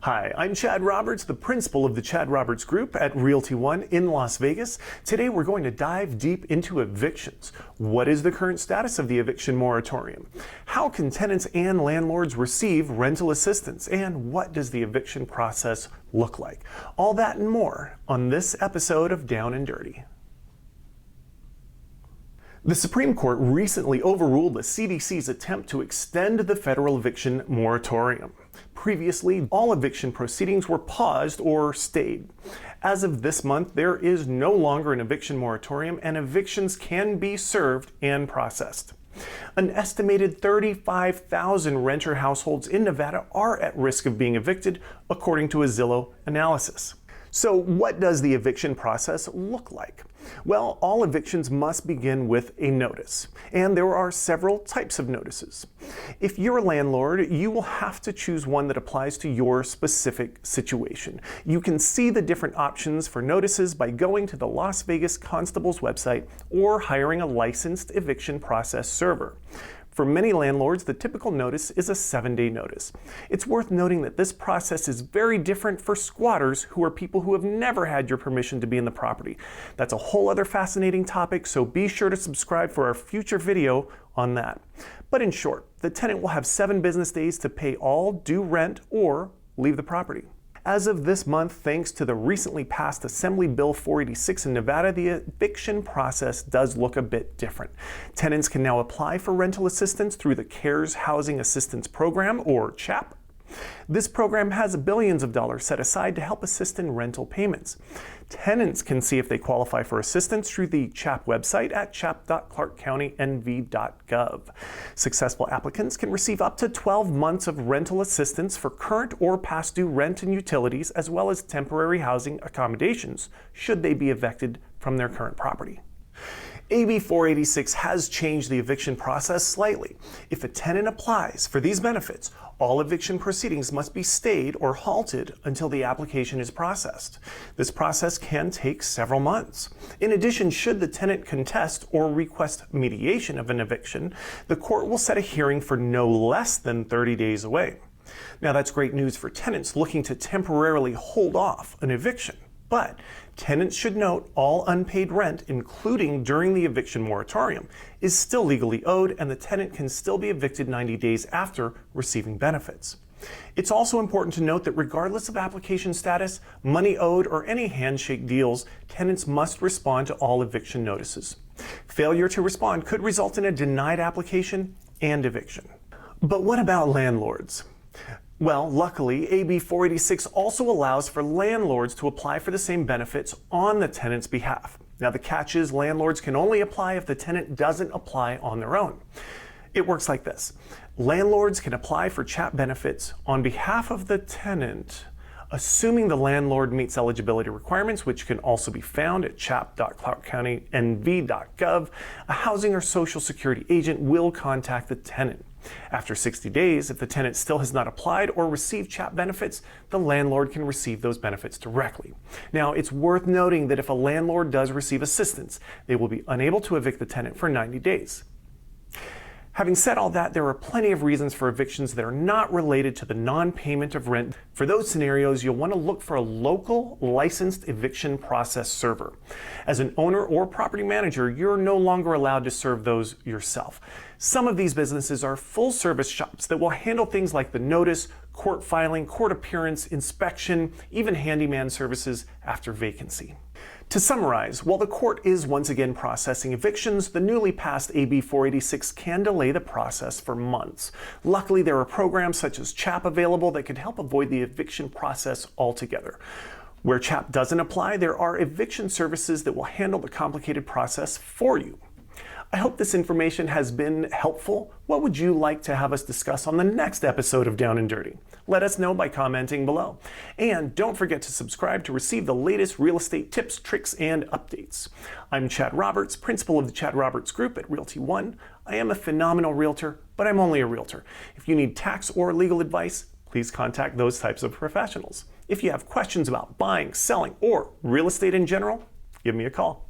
Hi, I'm Chad Roberts, the principal of the Chad Roberts Group at Realty ONE in Las Vegas. Today we're going to dive deep into evictions. What is the current status of the eviction moratorium? How can tenants and landlords receive rental assistance? And what does the eviction process look like? All that and more on this episode of Down and Dirty. The Supreme Court recently overruled the CDC's attempt to extend the federal eviction moratorium. Previously, all eviction proceedings were paused or stayed. As of this month, there is no longer an eviction moratorium, and evictions can be served and processed. An estimated 35,000 renter households in Nevada are at risk of being evicted, according to a Zillow analysis. So what does the eviction process look like? Well, all evictions must begin with a notice, and there are several types of notices. If you're a landlord, you will have to choose one that applies to your specific situation. You can see the different options for notices by going to the Las Vegas Constable's website or hiring a licensed eviction process server. For many landlords, the typical notice is a 7-day notice. It's worth noting that this process is very different for squatters, who are people who have never had your permission to be in the property. That's a whole other fascinating topic, so be sure to subscribe for our future video on that. But in short, the tenant will have 7 business days to pay all due rent or leave the property. As of this month, thanks to the recently passed Assembly Bill 486 in Nevada, the eviction process does look a bit different. Tenants can now apply for rental assistance through the CARES Housing Assistance Program, or CHAP. This program has billions of dollars set aside to help assist in rental payments. Tenants can see if they qualify for assistance through the CHAP website at chap.clarkcountynv.gov. Successful applicants can receive up to 12 months of rental assistance for current or past due rent and utilities, as well as temporary housing accommodations should they be evicted from their current property. AB 486 has changed the eviction process slightly. If a tenant applies for these benefits, all eviction proceedings must be stayed or halted until the application is processed. This process can take several months. In addition, should the tenant contest or request mediation of an eviction, the court will set a hearing for no less than 30 days away. Now, that's great news for tenants looking to temporarily hold off an eviction. But tenants should note all unpaid rent, including during the eviction moratorium, is still legally owed, and the tenant can still be evicted 90 days after receiving benefits. It's also important to note that regardless of application status, money owed, or any handshake deals, tenants must respond to all eviction notices. Failure to respond could result in a denied application and eviction. But what about landlords? Well, luckily, AB 486 also allows for landlords to apply for the same benefits on the tenant's behalf. Now, the catch is landlords can only apply if the tenant doesn't apply on their own. It works like this. Landlords can apply for CHAP benefits on behalf of the tenant, assuming the landlord meets eligibility requirements, which can also be found at chap.clarkcountynv.gov. A housing or social security agent will contact the tenant. After 60 days, if the tenant still has not applied or received CHAP benefits, the landlord can receive those benefits directly. Now, it's worth noting that if a landlord does receive assistance, they will be unable to evict the tenant for 90 days. Having said all that, there are plenty of reasons for evictions that are not related to the non-payment of rent. For those scenarios, you'll want to look for a local licensed eviction process server. As an owner or property manager, you're no longer allowed to serve those yourself. Some of these businesses are full-service shops that will handle things like the notice, court filing, court appearance, inspection, even handyman services after vacancy. To summarize, while the court is once again processing evictions, the newly passed AB 486 can delay the process for months. Luckily, there are programs such as CHAP available that could help avoid the eviction process altogether. Where CHAP doesn't apply, there are eviction services that will handle the complicated process for you. I hope this information has been helpful. What would you like to have us discuss on the next episode of Down and Dirty? Let us know by commenting below. And don't forget to subscribe to receive the latest real estate tips, tricks, and updates. I'm Chad Roberts, principal of the Chad Roberts Group at Realty ONE. I am a phenomenal realtor, but I'm only a realtor. If you need tax or legal advice, please contact those types of professionals. If you have questions about buying, selling, or real estate in general, give me a call.